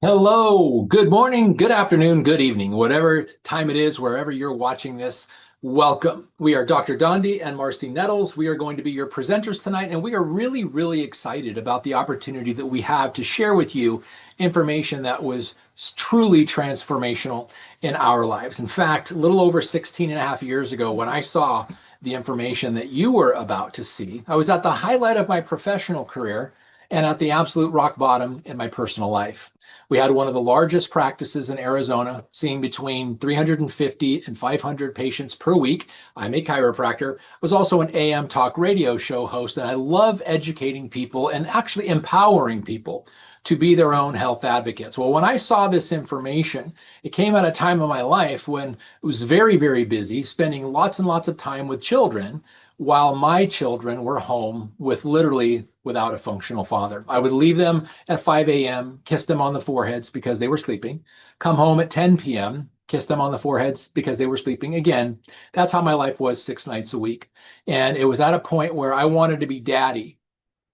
Hello, good morning, good afternoon, good evening, whatever time it is, wherever you're watching this, welcome. We are Dr. Dondee and Marci Nettles. We are going to be your presenters tonight, and we are really, really excited about the opportunity that we have to share with you information that was truly transformational in our lives. In fact, a little over 16 and a half years ago, when I saw the information that you were about to see, I was at the highlight of my professional career and at the absolute rock bottom in my personal life. We had one of the largest practices in Arizona, seeing between 350 and 500 patients per week. I'm a chiropractor. I was also an AM talk radio show host, and I love educating people and actually empowering people to be their own health advocates. Well, when I saw this information, it came at a time of my life when it was very, very busy, spending lots and lots of time with children, while my children were home with literally without a functional father. I would leave them at 5 a.m., kiss them on the foreheads because they were sleeping, come home at 10 p.m., kiss them on the foreheads because they were sleeping again. That's how my life was 6 nights a week. And it was at a point where I wanted to be daddy,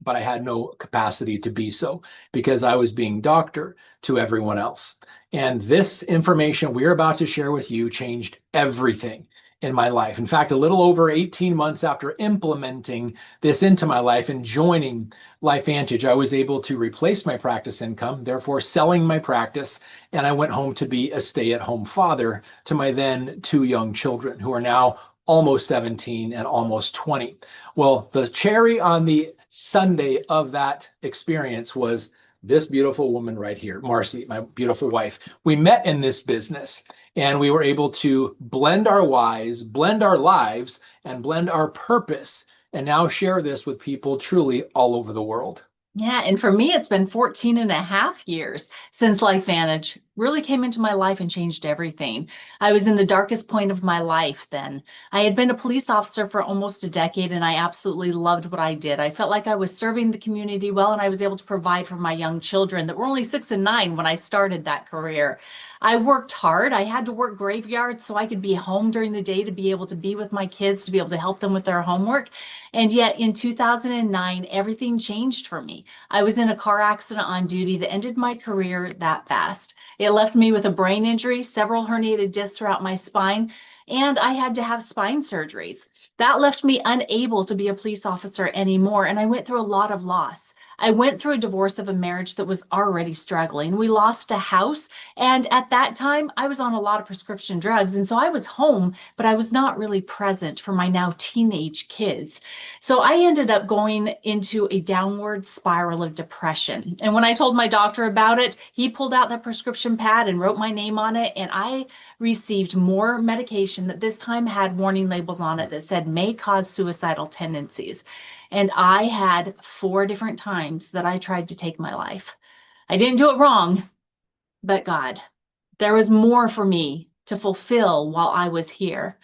but I had no capacity to be so because I was being doctor to everyone else. And this information we're about to share with you changed everything in my life. In fact, a little over 18 months after implementing this into my life and joining LifeVantage, I was able to replace my practice income, therefore selling my practice, and I went home to be a stay-at-home father to my then two young children who are now almost 17 and almost 20. Well, the cherry on the Sunday of that experience was this beautiful woman right here, Marci, my beautiful wife. We met in this business and we were able to blend our whys, blend our lives, and blend our purpose, and now share this with people truly all over the world. Yeah, and for me, it's been 14 and a half years since LifeVantage really came into my life and changed everything. I was in the darkest point of my life then. I had been a police officer for almost a decade, and I absolutely loved what I did. I felt like I was serving the community well, and I was able to provide for my young children that were only 6 and 9 when I started that career. I worked hard. I had to work graveyards so I could be home during the day to be able to be with my kids, to be able to help them with their homework. And yet in 2009, everything changed for me. I was in a car accident on duty that ended my career that fast. It left me with a brain injury, several herniated discs throughout my spine, and I had to have spine surgeries. That left me unable to be a police officer anymore, and I went through a lot of loss. I went through a divorce of a marriage that was already struggling. We lost a house, and at that time, I was on a lot of prescription drugs, and so I was home, but I was not really present for my now teenage kids. So I ended up going into a downward spiral of depression. And when I told my doctor about it, he pulled out that prescription pad and wrote my name on it. And I received more medication that this time had warning labels on it that said may cause suicidal tendencies. And I had 4 different times that I tried to take my life. I didn't do it wrong, but God, there was more for me to fulfill while I was here.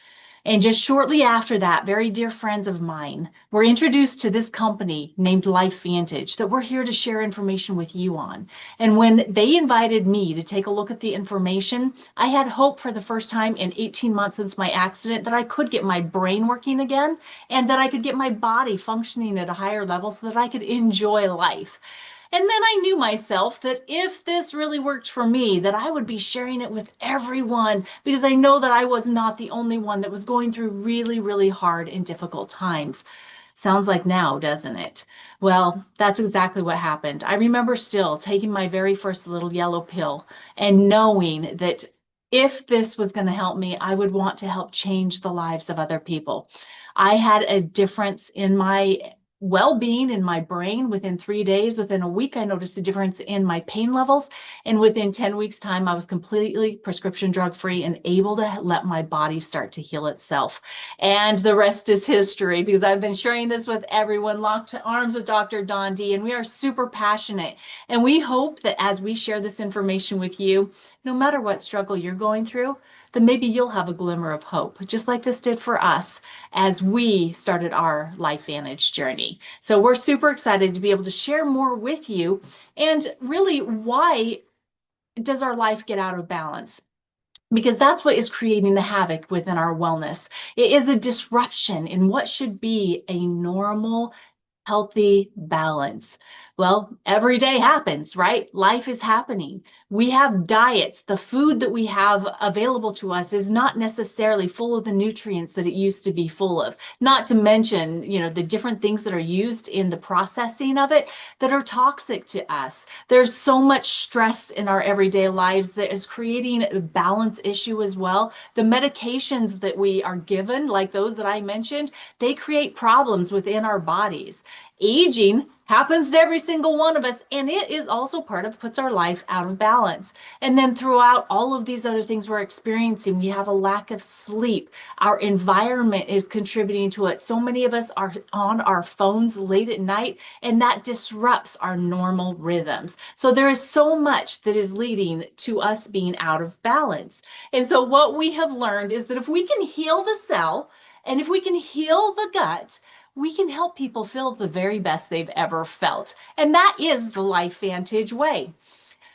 And just shortly after that, very dear friends of mine were introduced to this company named LifeVantage that we're here to share information with you on. And when they invited me to take a look at the information, I had hope for the first time in 18 months since my accident that I could get my brain working again and that I could get my body functioning at a higher level so that I could enjoy life. And then I knew myself that if this really worked for me, that I would be sharing it with everyone because I know that I was not the only one that was going through really, really hard and difficult times. Sounds like now, doesn't it? Well, that's exactly what happened. I remember still taking my very first little yellow pill and knowing that if this was going to help me, I would want to help change the lives of other people. I had a difference in my well-being in my brain within 3 days. Within a week, I noticed a difference in my pain levels. And within 10 weeks time, I was completely prescription drug free and able to let my body start to heal itself. And the rest is history because I've been sharing this with everyone, locked arms with Dr. Dondee, and we are super passionate. And we hope that as we share this information with you, no matter what struggle you're going through, then maybe you'll have a glimmer of hope, just like this did for us as we started our LifeVantage journey. So we're super excited to be able to share more with you. And really, why does our life get out of balance? Because that's what is creating the havoc within our wellness. It is a disruption in what should be a normal, healthy balance. Well, every day happens, right? Life is happening. We have diets. The food that we have available to us is not necessarily full of the nutrients that it used to be full of. Not to mention, the different things that are used in the processing of it that are toxic to us. There's so much stress in our everyday lives that is creating a balance issue as well. The medications that we are given, like those that I mentioned, they create problems within our bodies. Aging happens to every single one of us, and it is also part of puts our life out of balance. And then throughout all of these other things we're experiencing, we have a lack of sleep. Our environment is contributing to it. So many of us are on our phones late at night, and that disrupts our normal rhythms. So there is so much that is leading to us being out of balance. And so what we have learned is that if we can heal the cell, and if we can heal the gut, we can help people feel the very best they've ever felt. And that is the LifeVantage way.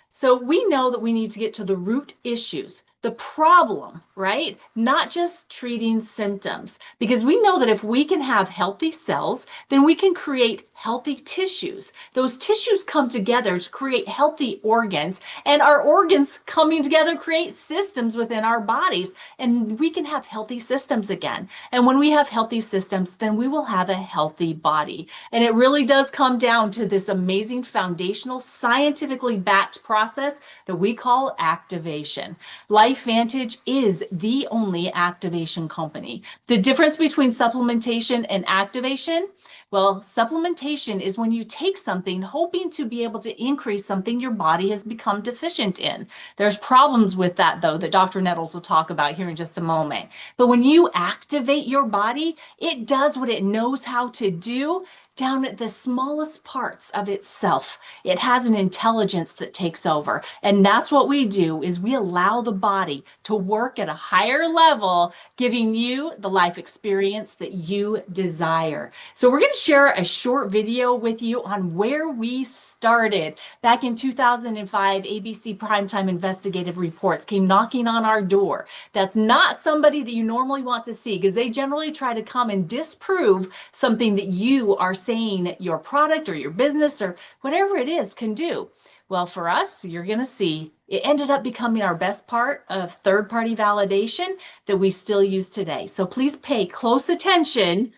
So we know that we need to get to the root issues, the problem, right? Not just treating symptoms, because we know that if we can have healthy cells, then we can create healthy tissues. Those tissues come together to create healthy organs, and our organs coming together create systems within our bodies, and we can have healthy systems again. And when we have healthy systems, then we will have a healthy body. And it really does come down to this amazing foundational, scientifically backed process that we call activation. LifeVantage is the only activation company. The difference between supplementation and activation, well, supplementation is when you take something hoping to be able to increase something your body has become deficient in. There's problems with that, though, that Dr. Nettles will talk about here in just a moment. But when you activate your body, it does what it knows how to do down at the smallest parts of itself. It has an intelligence that takes over. And that's what we do, is we allow the body to work at a higher level, giving you the life experience that you desire. So we're going to share a short video with you on where we started. Back in 2005, ABC Primetime Investigative Reports came knocking on our door. That's not somebody that you normally want to see, because they generally try to come and disprove something that you are saying your product or your business or whatever it is can do. Well, for us, you're going to see it ended up becoming our best part of third-party validation that we still use today. So please pay close attention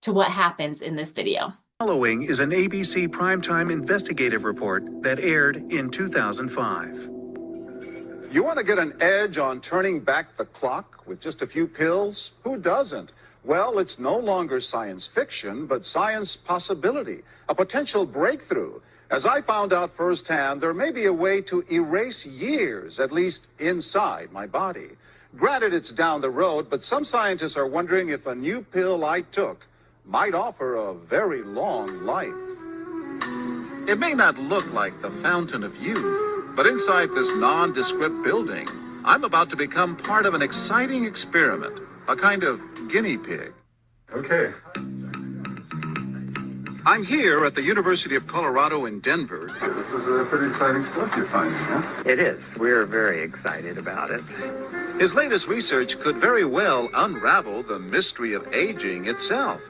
to what happens in this video. Following is an ABC Primetime Investigative Report that aired in 2005. You want to get an edge on turning back the clock with just a few pills? Who doesn't? Well, it's no longer science fiction, but science possibility, a potential breakthrough. As I found out firsthand, there may be a way to erase years, at least inside my body. Granted, it's down the road, but some scientists are wondering if a new pill I took might offer a very long life. It may not look like the fountain of youth, but inside this nondescript building, I'm about to become part of an exciting experiment, a kind of guinea pig. Okay. I'm here at the University of Colorado in Denver. This is pretty exciting stuff you're finding, huh? It is. We're very excited about it. His latest research could very well unravel the mystery of aging itself.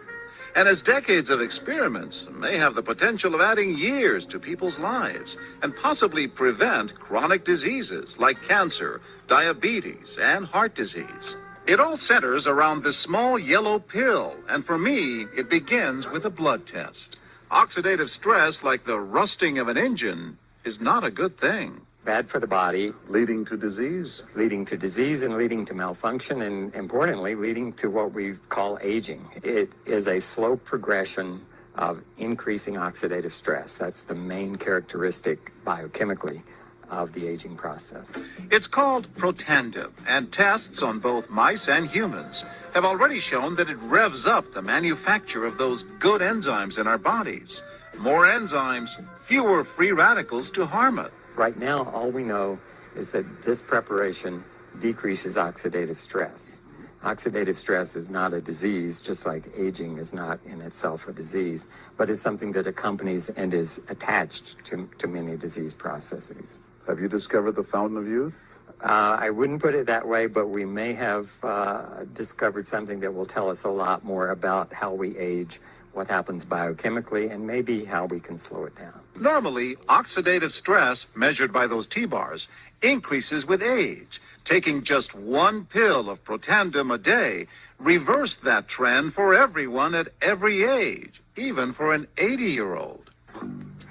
And his decades of experiments may have the potential of adding years to people's lives and possibly prevent chronic diseases like cancer, diabetes, and heart disease. It all centers around this small yellow pill, and for me, it begins with a blood test. Oxidative stress, like the rusting of an engine, is not a good thing. Bad for the body, Leading to disease. leading to disease and leading to malfunction, and importantly, leading to what we call aging. It is a slow progression of increasing oxidative stress. That's the main characteristic biochemically of the aging process. It's called Protandim, and tests on both mice and humans have already shown that it revs up the manufacture of those good enzymes in our bodies. More enzymes, fewer free radicals to harm it. Right now, all we know is that this preparation decreases oxidative stress. Oxidative stress is not a disease, just like aging is not in itself a disease, but it's something that accompanies and is attached to many disease processes. Have you discovered the fountain of youth? I wouldn't put it that way, but we may have discovered something that will tell us a lot more about how we age, what happens biochemically, and maybe how we can slow it down. Normally, oxidative stress, measured by those T-bars, increases with age. Taking just one pill of Protandim a day reversed that trend for everyone at every age, even for an 80-year-old.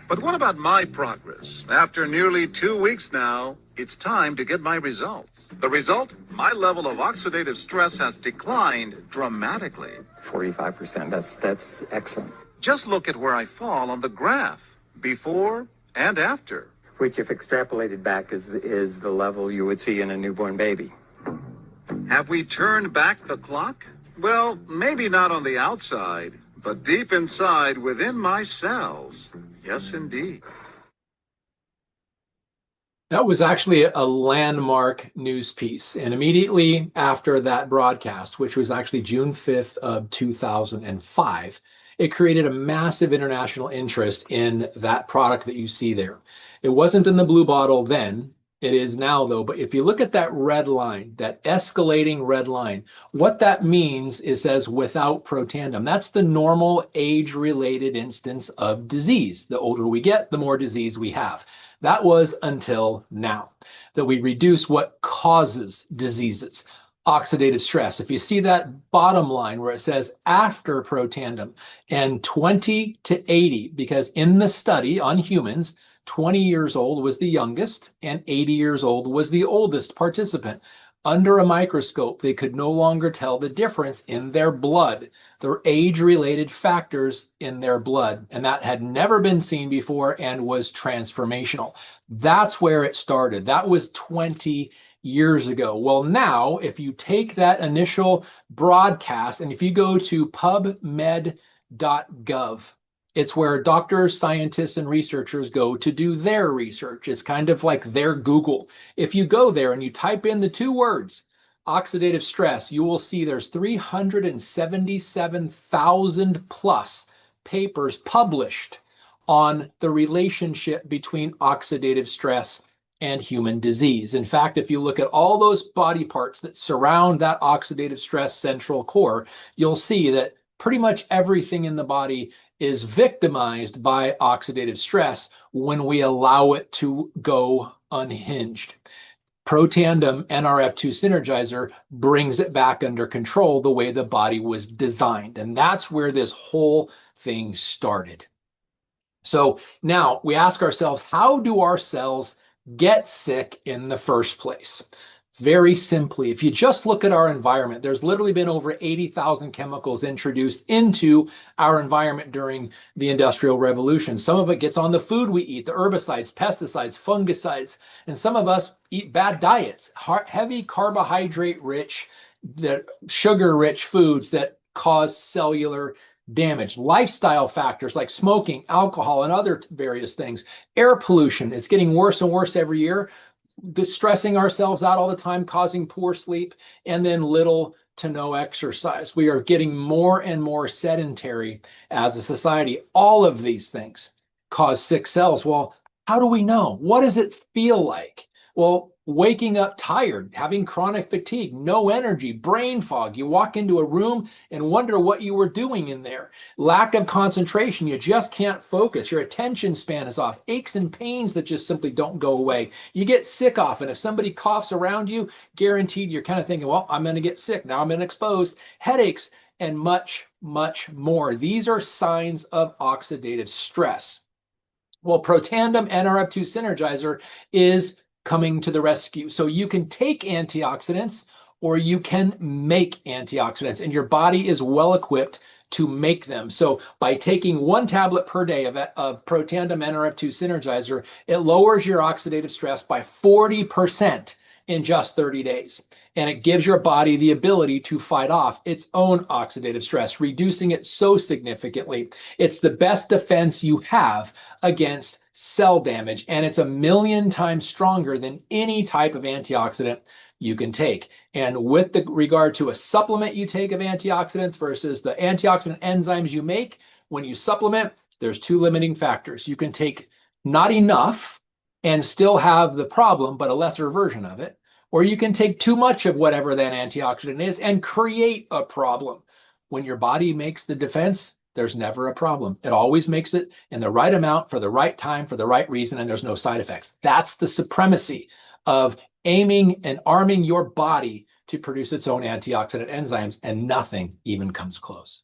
But what about my progress? After nearly 2 weeks now, it's time to get my results. The result? My level of oxidative stress has declined dramatically. 45%, that's excellent. Just look at where I fall on the graph, before and after. Which, if extrapolated back, is the level you would see in a newborn baby. Have we turned back the clock? Well, maybe not on the outside, but deep inside within my cells. Yes, indeed. That was actually a landmark news piece. And immediately after that broadcast, which was actually June 5th of 2005, it created a massive international interest in that product that you see there. It wasn't in the blue bottle then. It is now, though. But if you look at that red line, that escalating red line, what that means is says without Protandim. That's the normal age-related instance of disease. The older we get, the more disease we have. That was until now, that we reduce what causes diseases. Oxidative stress. If you see that bottom line where it says after Protandim and 20 to 80, because in the study on humans, 20 years old was the youngest and 80 years old was the oldest participant. Under a microscope, they could no longer tell the difference in their blood, their age-related factors in their blood. And that had never been seen before and was transformational. That's where it started. That was 20 years ago. Well, now, if you take that initial broadcast and if you go to pubmed.gov, it's where doctors, scientists, and researchers go to do their research. It's kind of like their Google. If you go there and you type in the two words, oxidative stress, you will see there's 377,000 plus papers published on the relationship between oxidative stress and human disease. In fact, if you look at all those body parts that surround that oxidative stress central core, you'll see that pretty much everything in the body is victimized by oxidative stress when we allow it to go unhinged. Protandim NRF2 Synergizer brings it back under control the way the body was designed. And that's where this whole thing started. So now we ask ourselves, how do our cells get sick in the first place? Very simply, if you just look at our environment, there's literally been over 80,000 chemicals introduced into our environment during the Industrial Revolution. Some of it gets on the food we eat, the herbicides, pesticides, fungicides, and some of us eat bad diets, heavy carbohydrate-rich, sugar-rich foods that cause cellular damage. Lifestyle factors like smoking, alcohol, and other various things. Air pollution is getting worse and worse every year. Stressing ourselves out all the time, causing poor sleep, and then little to no exercise. We are getting more and more sedentary as a society. All of these things cause sick cells. Well, how do we know? What does it feel like? Well, waking up tired, having chronic fatigue, no energy, brain fog. You walk into a room and wonder what you were doing in there. Lack of concentration. You just can't focus. Your attention span is off. Aches and pains that just simply don't go away. You get sick often. If somebody coughs around you, guaranteed you're kind of thinking, well, I'm going to get sick. Now I'm been exposed. Headaches and much, much more. These are signs of oxidative stress. Well, Protandim NRF2 Synergizer is coming to the rescue. So you can take antioxidants or you can make antioxidants, and your body is well equipped to make them. So by taking 1 tablet per day of Protandim NRF2 Synergizer, it lowers your oxidative stress by 40% in just 30 days. And it gives your body the ability to fight off its own oxidative stress, reducing it so significantly. It's the best defense you have against cell damage, and it's 1,000,000 times stronger than any type of antioxidant you can take. And with regard to a supplement you take of antioxidants versus the antioxidant enzymes you make, when you supplement, there's 2 limiting factors. You can take not enough and still have the problem, but a lesser version of it, or you can take too much of whatever that antioxidant is and create a problem. When your body makes the defense, there's never a problem. It always makes it in the right amount for the right time for the right reason, and there's no side effects. That's the supremacy of aiming and arming your body to produce its own antioxidant enzymes, and nothing even comes close.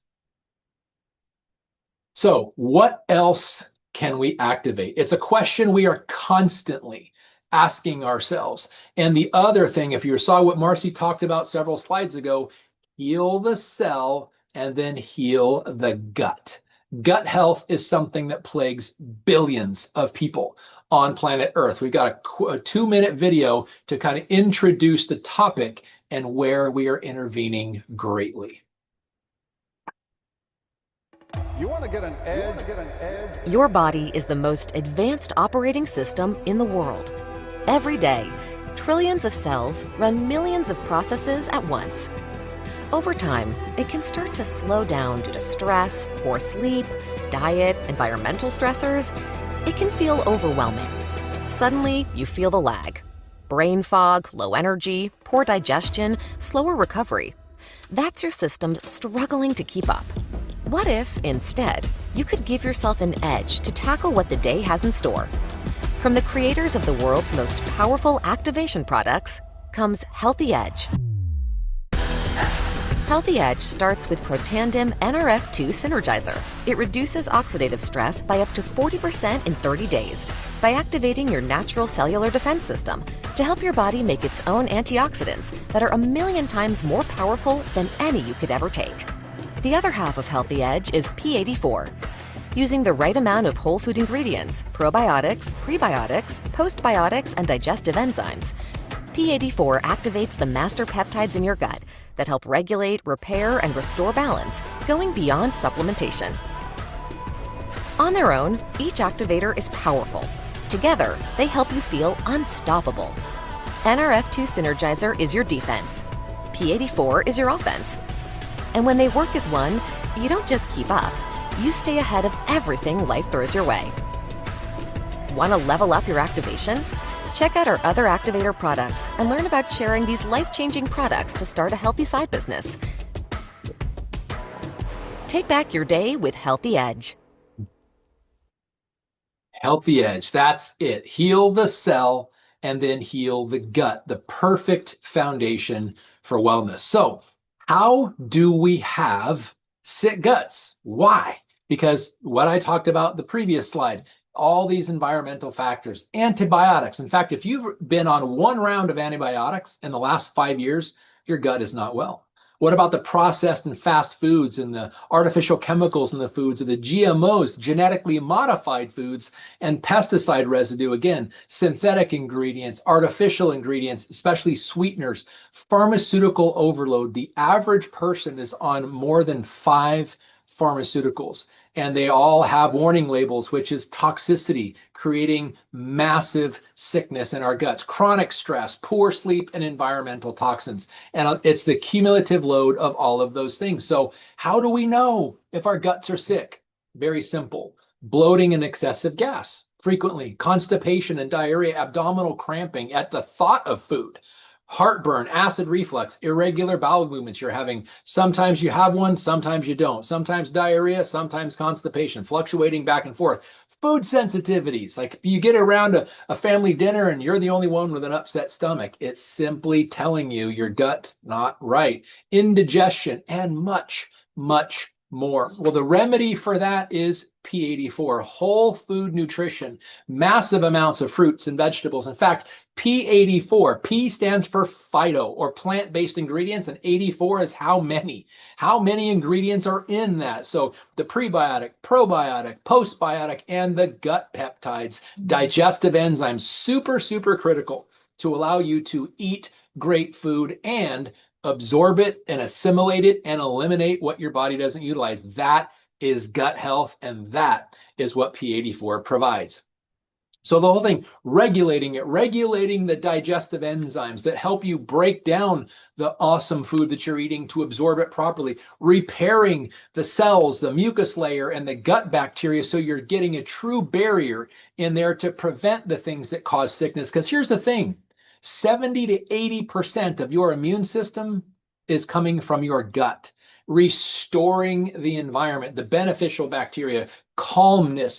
So what else can we activate? It's a question we are constantly asking ourselves. And the other thing, if you saw what Marci talked about several slides ago, heal the cell and then heal the gut. Gut health is something that plagues billions of people on planet Earth. We've got a 2-minute video to kind of introduce the topic and where we are intervening greatly. You want to get an edge? Your body is the most advanced operating system in the world. Every day, trillions of cells run millions of processes at once. Over time, it can start to slow down due to stress, poor sleep, diet, environmental stressors. It can feel overwhelming. Suddenly, you feel the lag. Brain fog, low energy, poor digestion, slower recovery. That's your system's struggling to keep up. What if, instead, you could give yourself an edge to tackle what the day has in store? From the creators of the world's most powerful activation products comes Healthy Edge. Healthy Edge starts with Protandim Nrf2 Synergizer. It reduces oxidative stress by up to 40% in 30 days by activating your natural cellular defense system to help your body make its own antioxidants that are 1,000,000 times more powerful than any you could ever take. The other half of Healthy Edge is P84. Using the right amount of whole food ingredients, probiotics, prebiotics, postbiotics, and digestive enzymes, P84 activates the master peptides in your gut that help regulate, repair, and restore balance, going beyond supplementation. On their own, each activator is powerful. Together, they help you feel unstoppable. Nrf2 Synergizer is your defense. P84 is your offense. And when they work as one, you don't just keep up, you stay ahead of everything life throws your way. Want to level up your activation? Check out our other activator products and learn about sharing these life-changing products to start a healthy side business. Take back your day with Healthy Edge. Healthy Edge, that's it. Heal the cell and then heal the gut, the perfect foundation for wellness. So, how do we have sick guts? Why? Because what I talked about the previous slide, all these environmental factors, antibiotics. In fact, if you've been on one round of antibiotics in the last 5 years, your gut is not well. What about the processed and fast foods and the artificial chemicals in the foods, or the GMOs, genetically modified foods, and pesticide residue? Again, synthetic ingredients, artificial ingredients, especially sweeteners, pharmaceutical overload. The average person is on more than 5 pharmaceuticals, and they all have warning labels, which is toxicity, creating massive sickness in our guts, chronic stress, poor sleep, and environmental toxins. And it's the cumulative load of all of those things. So how do we know if our guts are sick? Very simple. Bloating and excessive gas frequently, constipation and diarrhea, abdominal cramping at the thought of food, heartburn, acid reflux, irregular bowel movements you're having. Sometimes you have one, sometimes you don't. Sometimes diarrhea, sometimes constipation, fluctuating back and forth. Food sensitivities, like you get around a family dinner and you're the only one with an upset stomach. It's simply telling you your gut's not right. Indigestion and much, much more. Well, the remedy for that is P84, whole food nutrition, massive amounts of fruits and vegetables. In fact, P84, P stands for phyto or plant-based ingredients, and 84 is how many ingredients are in that. So the prebiotic, probiotic, postbiotic, and the gut peptides, digestive enzymes, super, super critical to allow you to eat great food and absorb it and assimilate it and eliminate what your body doesn't utilize. That is gut health, and that is what P84 provides. So the whole thing, regulating the digestive enzymes that help you break down the awesome food that you're eating to absorb it properly, repairing the cells, the mucus layer, and the gut bacteria so you're getting a true barrier in there to prevent the things that cause sickness. Because here's the thing, 70 to 80% of your immune system is coming from your gut. restoring the environment, the beneficial bacteria, calmness,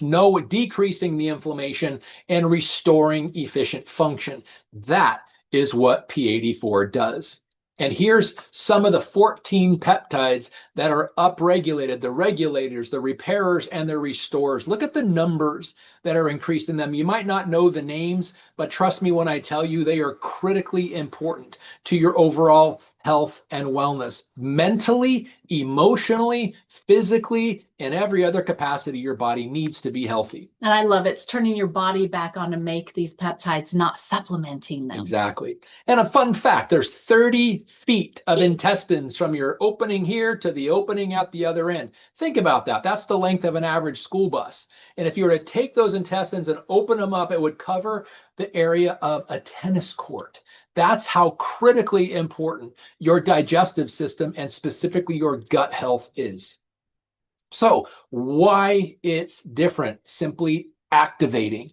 decreasing the inflammation, and restoring efficient function. That is what P84 does. And here's some of the 14 peptides that are upregulated, the regulators, the repairers, and the restorers. Look at the numbers that are increased in them. You might not know the names, but trust me when I tell you they are critically important to your overall health and wellness, mentally, emotionally, physically, in every other capacity your body needs to be healthy. And I love it. It's turning your body back on to make these peptides, not supplementing them. Exactly. And a fun fact, there's 30 feet of intestines from your opening here to the opening at the other end. Think about that. That's the length of an average school bus. And if you were to take those intestines and open them up, it would cover the area of a tennis court. That's how critically important your digestive system and specifically your gut health is. So why it's different? Simply activating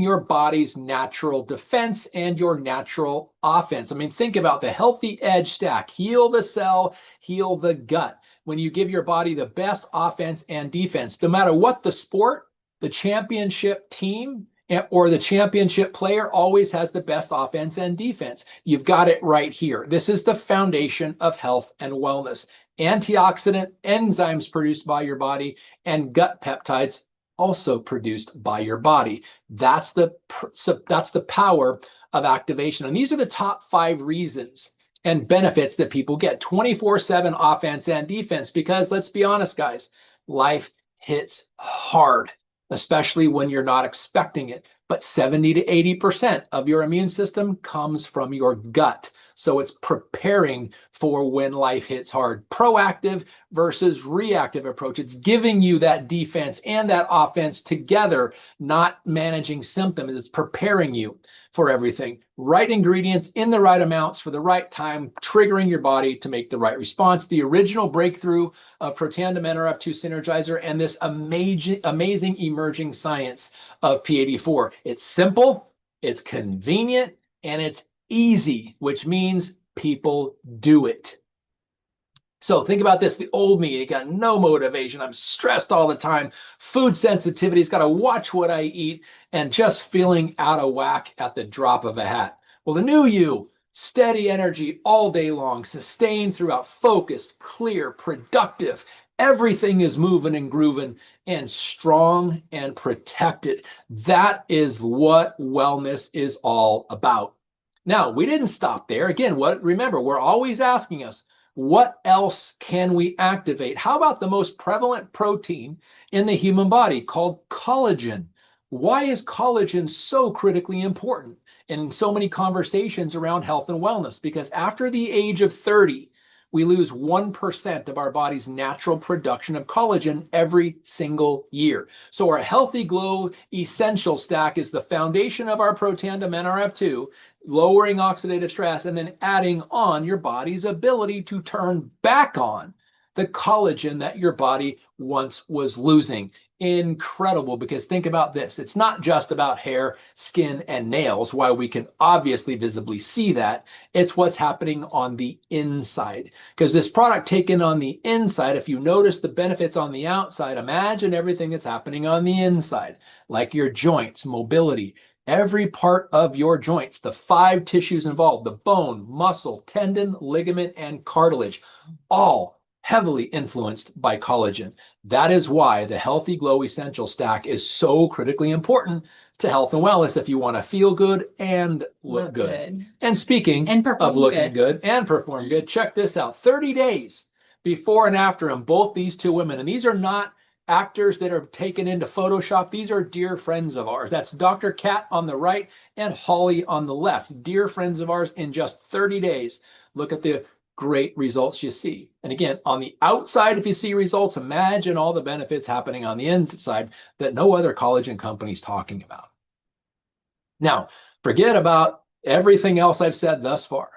your body's natural defense and your natural offense. I mean, think about the healthy edge stack. Heal the cell, heal the gut. When you give your body the best offense and defense, no matter what the sport, the championship team or the championship player always has the best offense and defense. You've got it right here. This is the foundation of health and wellness. Antioxidant enzymes produced by your body and gut peptides also produced by your body. That's the power of activation. And these are the top 5 reasons and benefits that people get 24/7 offense and defense, because let's be honest, guys, life hits hard, especially when you're not expecting it. But 70 to 80% of your immune system comes from your gut. So it's preparing for when life hits hard. Proactive versus reactive approach. It's giving you that defense and that offense together, not managing symptoms. It's preparing you for everything. Right ingredients in the right amounts for the right time, triggering your body to make the right response. The original breakthrough of Protandim Nrf2 Synergizer and this amazing emerging science of P84. It's simple, it's convenient, and it's easy, which means people do it. So think about this, the old me, you got no motivation, I'm stressed all the time, food sensitivity's got to watch what I eat, and just feeling out of whack at the drop of a hat. Well, the new you, steady energy all day long, sustained throughout, focused, clear, productive, everything is moving and grooving, and strong and protected. That is what wellness is all about. Now, we didn't stop there. Again, remember, we're always asking us, what else can we activate? How about the most prevalent protein in the human body called collagen? Why is collagen so critically important in so many conversations around health and wellness? Because after the age of 30, we lose 1% of our body's natural production of collagen every single year. So our Healthy Glow Essential Stack is the foundation of our Protandim Nrf2, lowering oxidative stress and then adding on your body's ability to turn back on the collagen that your body once was losing. Incredible, because think about this. It's not just about hair, skin, and nails, while we can obviously visibly see that. It's what's happening on the inside. Because this product taken on the inside, if you notice the benefits on the outside, imagine everything that's happening on the inside, like your joints, mobility, every part of your joints, the 5 tissues involved, the bone, muscle, tendon, ligament, and cartilage, all heavily influenced by collagen. That is why the Healthy Glow Essential Stack is so critically important to health and wellness if you want to feel good and look good. And speaking of looking good and perform good, check this out. 30 days before and after in both these two women. And these are not actors that are taken into Photoshop. These are dear friends of ours. That's Dr. Kat on the right and Holly on the left. Dear friends of ours in just 30 days. Look at the great results you see. And again, on the outside, if you see results, imagine all the benefits happening on the inside that no other collagen company is talking about. Now, forget about everything else I've said thus far.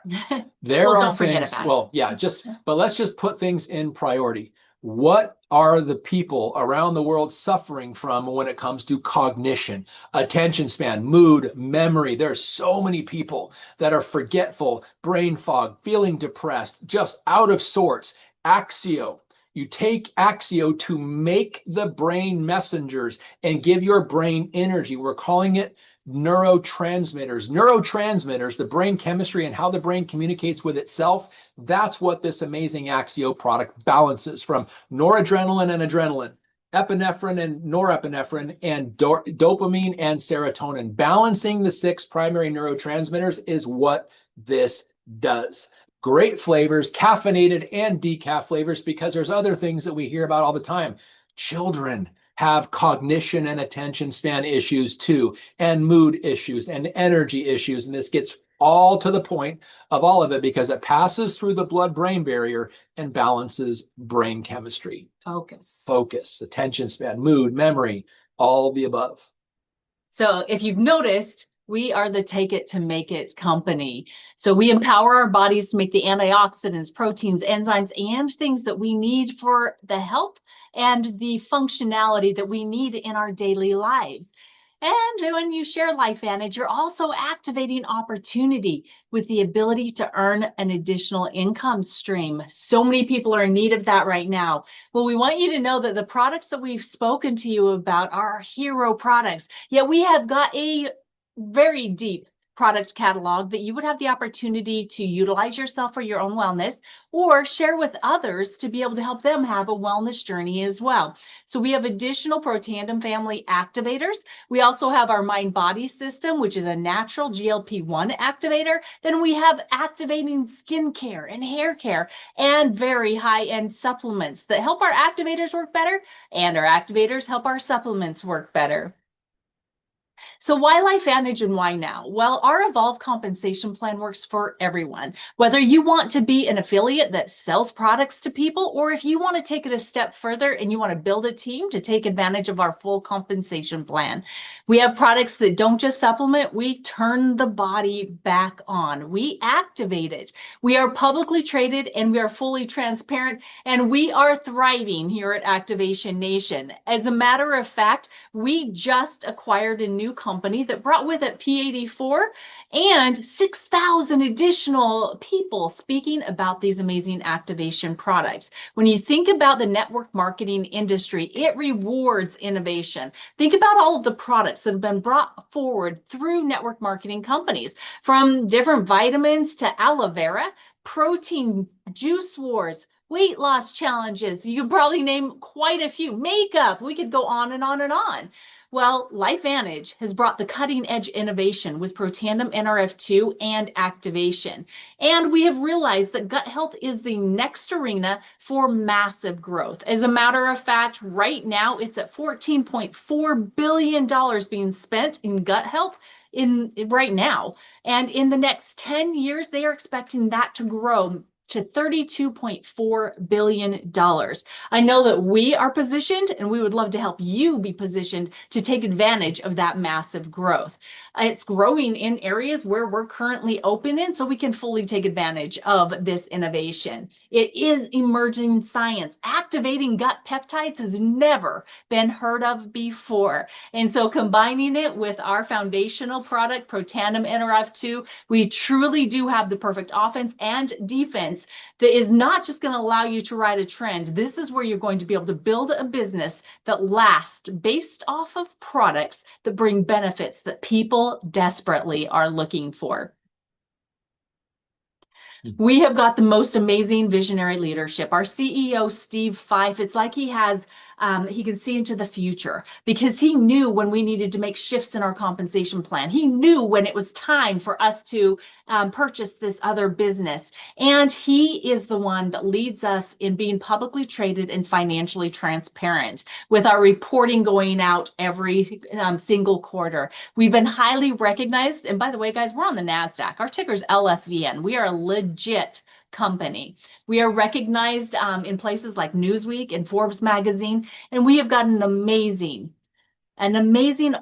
There are things, but let's just put things in priority. What are the people around the world suffering from when it comes to cognition, attention span, mood, memory? There's so many people that are forgetful, brain fog, feeling depressed, just out of sorts, Axio. You take Axio to make the brain messengers and give your brain energy. We're calling it neurotransmitters. Neurotransmitters, the brain chemistry and how the brain communicates with itself, that's what this amazing Axio product balances from noradrenaline and adrenaline, epinephrine and norepinephrine, and dopamine and serotonin. Balancing the 6 primary neurotransmitters is what this does. Great flavors, caffeinated and decaf flavors, because there's other things that we hear about all the time. Children have cognition and attention span issues too, and mood issues and energy issues. And this gets all to the point of all of it because it passes through the blood-brain barrier and balances brain chemistry. Focus, attention span, mood, memory, all the above. So if you've noticed, we are the take it to make it company. So we empower our bodies to make the antioxidants, proteins, enzymes, and things that we need for the health and the functionality that we need in our daily lives. And when you share LifeVantage, you're also activating opportunity with the ability to earn an additional income stream. So many people are in need of that right now. Well, we want you to know that the products that we've spoken to you about are our hero products. Yet we have got a very deep product catalog that you would have the opportunity to utilize yourself for your own wellness or share with others to be able to help them have a wellness journey as well. So we have additional Protandim family activators. We also have our mind body system, which is a natural GLP-1 activator. Then we have activating skincare and hair care and very high-end supplements that help our activators work better, and our activators help our supplements work better. So why LifeVantage and why now? Well, our Evolve compensation plan works for everyone. Whether you want to be an affiliate that sells products to people, or if you want to take it a step further and you want to build a team to take advantage of our full compensation plan. We have products that don't just supplement, we turn the body back on. We activate it. We are publicly traded and we are fully transparent, and we are thriving here at Activation Nation. As a matter of fact, we just acquired a new company that brought with it P84 and 6,000 additional people speaking about these amazing activation products. When you think about the network marketing industry, it rewards innovation. Think about all of the products that have been brought forward through network marketing companies, from different vitamins to aloe vera, protein, juice wars, weight loss challenges. You could probably name quite a few. Makeup, we could go on and on and on. Well, LifeVantage has brought the cutting edge innovation with Protandim NRF2 and activation. And we have realized that gut health is the next arena for massive growth. As a matter of fact, right now it's at $14.4 billion being spent in gut health right now. And in the next 10 years, they are expecting that to grow to $32.4 billion. I know that we are positioned, and we would love to help you be positioned to take advantage of that massive growth. It's growing in areas where we're currently open in, so we can fully take advantage of this innovation. It is emerging science. Activating gut peptides has never been heard of before. And so combining it with our foundational product, Protandim NRF2, we truly do have the perfect offense and defense that is not just going to allow you to ride a trend. This is where you're going to be able to build a business that lasts based off of products that bring benefits that people desperately are looking for. We have got the most amazing visionary leadership. Our CEO, Steve Fife, it's like he can see into the future, because he knew when we needed to make shifts in our compensation plan. He knew when it was time for us to purchase this other business. And he is the one that leads us in being publicly traded and financially transparent, with our reporting going out every single quarter. We've been highly recognized. And by the way, guys, we're on the NASDAQ. Our ticker's LFVN. We are a legit company. We are recognized in places like Newsweek and Forbes magazine, and we have got an amazing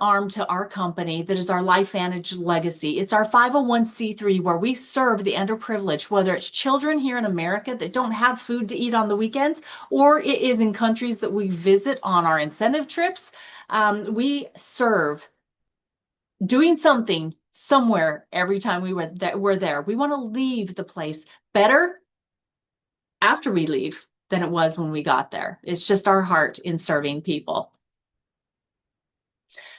arm to our company that is our LifeVantage legacy. It's our 501c3, where we serve the underprivileged, whether it's children here in America that don't have food to eat on the weekends, or it is in countries that we visit on our incentive trips. We serve doing something somewhere every time we're there. We want to leave the place better after we leave than it was when we got there. It's just our heart in serving people.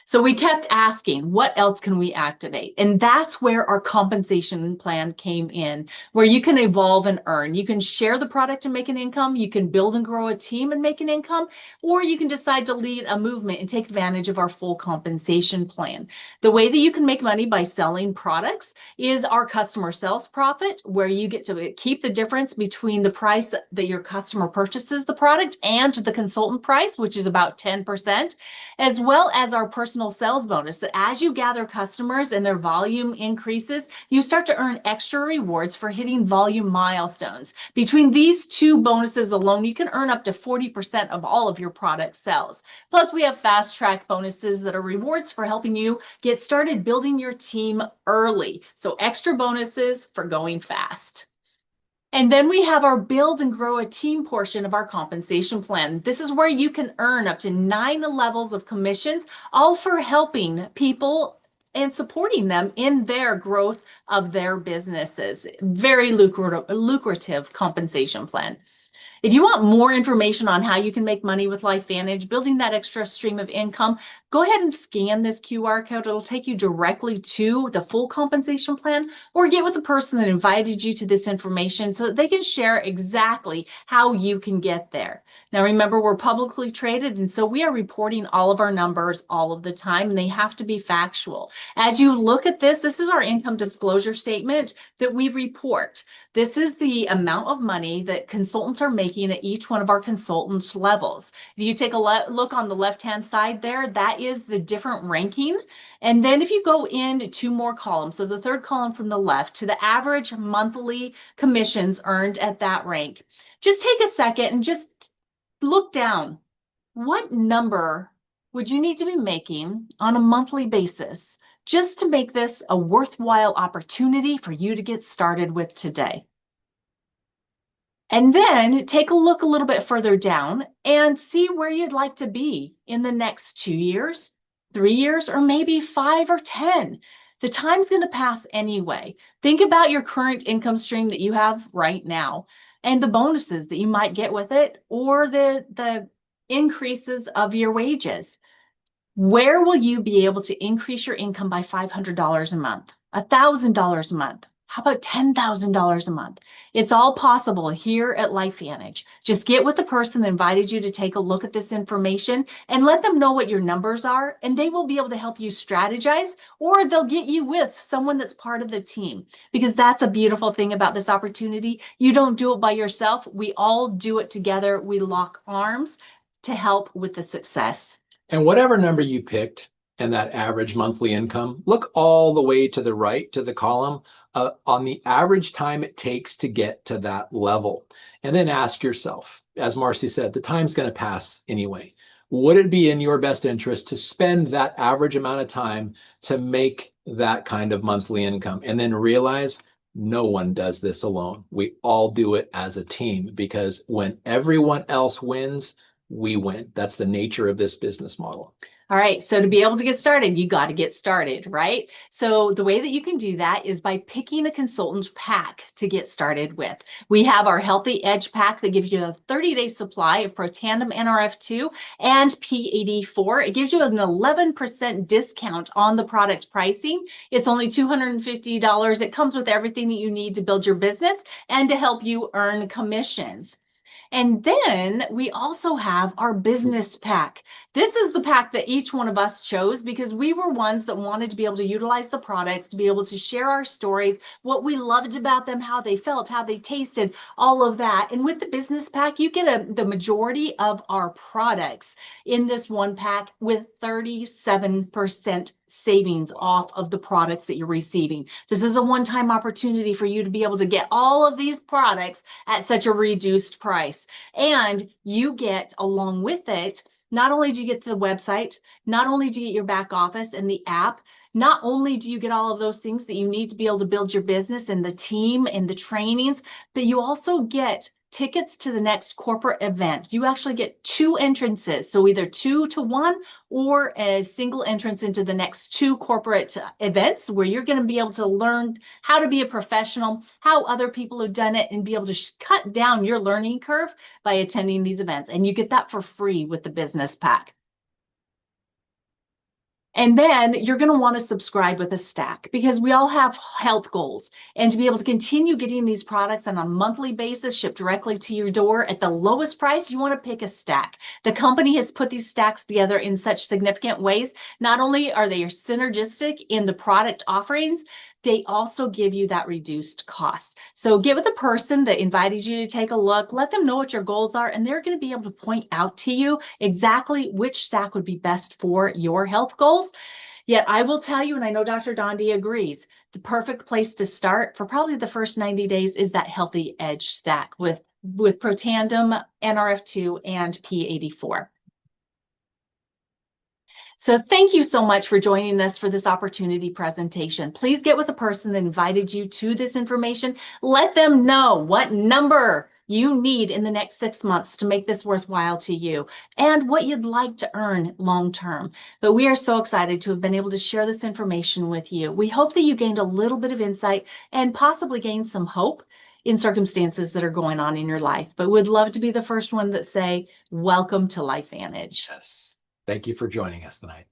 So we kept asking, what else can we activate? And that's where our compensation plan came in, where you can evolve and earn. You can share the product and make an income. You can build and grow a team and make an income, or you can decide to lead a movement and take advantage of our full compensation plan. The way that you can make money by selling products is our customer sales profit, where you get to keep the difference between the price that your customer purchases the product and the consultant price, which is about 10%, as well as our personal sales bonus, that as you gather customers and their volume increases, you start to earn extra rewards for hitting volume milestones. Between these two bonuses alone, you can earn up to 40% of all of your product sales. Plus, we have fast track bonuses that are rewards for helping you get started building your team early. So extra bonuses for going fast. And then we have our build and grow a team portion of our compensation plan. This is where you can earn up to 9 levels of commissions, all for helping people and supporting them in their growth of their businesses. Very lucrative compensation plan. If you want more information on how you can make money with LifeVantage, building that extra stream of income, go ahead and scan this QR code. It'll take you directly to the full compensation plan, or get with the person that invited you to this information so that they can share exactly how you can get there. Now, remember, we're publicly traded, and so we are reporting all of our numbers all of the time, and they have to be factual. As you look at this, this is our income disclosure statement that we report. This is the amount of money that consultants are making at each one of our consultants levels. If you take a look on the left-hand side there, that is the different ranking. And then if you go into 2 more columns, so the third column from the left, to the average monthly commissions earned at that rank, just take a second and just look down. What number would you need to be making on a monthly basis just to make this a worthwhile opportunity for you to get started with today? And then take a look a little bit further down and see where you'd like to be in the next 2 years, 3 years, or maybe 5 or 10. The time's going to pass anyway. Think about your current income stream that you have right now and the bonuses that you might get with it, or the increases of your wages. Where will you be able to increase your income by $500 a month, $1,000 a month? How about $10,000 a month? It's all possible here at LifeVantage. Just get with the person that invited you to take a look at this information and let them know what your numbers are, and they will be able to help you strategize, or they'll get you with someone that's part of the team, because that's a beautiful thing about this opportunity. You don't do it by yourself. We all do it together. We lock arms to help with the success. And whatever number you picked and that average monthly income, look all the way to the right to the column on the average time it takes to get to that level. And then ask yourself, as Marci said, the time's going to pass anyway. Would it be in your best interest to spend that average amount of time to make that kind of monthly income? And then realize no one does this alone. We all do it as a team, because when everyone else wins, we win. That's the nature of this business model. All right, so to be able to get started, you got to get started, right? So the way that you can do that is by picking a consultant pack to get started with. We have our Healthy Edge pack that gives you a 30-day supply of Protandim NRF2 and P84. It gives you an 11% discount on the product pricing. It's only $250. It comes with everything that you need to build your business and to help you earn commissions. And then we also have our business pack. This is the pack that each one of us chose because we were ones that wanted to be able to utilize the products, to be able to share our stories, what we loved about them, how they felt, how they tasted, all of that. And with the business pack, you get the majority of our products in this one pack with 37% savings off of the products that you're receiving. This is a one-time opportunity for you to be able to get all of these products at such a reduced price. And you get, along with it, not only do you get to the website, not only do you get your back office and the app, not only do you get all of those things that you need to be able to build your business and the team and the trainings, but you also get tickets to the next corporate event. You actually get 2 entrances, so either 2 to 1 or a single entrance into the next 2 corporate events where you're going to be able to learn how to be a professional, how other people have done it, and be able to cut down your learning curve by attending these events. And you get that for free with the business pack. And then you're going to want to subscribe with a stack, because we all have health goals. And to be able to continue getting these products on a monthly basis shipped directly to your door at the lowest price, you want to pick a stack. The company has put these stacks together in such significant ways. Not only are they synergistic in the product offerings, they also give you that reduced cost. So get with a person that invited you to take a look, let them know what your goals are, and they're going to be able to point out to you exactly which stack would be best for your health goals. Yet I will tell you, and I know Dr. Dondee agrees, the perfect place to start for probably the first 90 days is that Healthy Edge stack with Protandim, NRF2, and P84. So thank you so much for joining us for this opportunity presentation. Please get with a person that invited you to this information. Let them know what number you need in the next 6 months to make this worthwhile to you and what you'd like to earn long term. But we are so excited to have been able to share this information with you. We hope that you gained a little bit of insight and possibly gained some hope in circumstances that are going on in your life. But we'd love to be the first one that say, welcome to LifeVantage. Yes. Thank you for joining us tonight.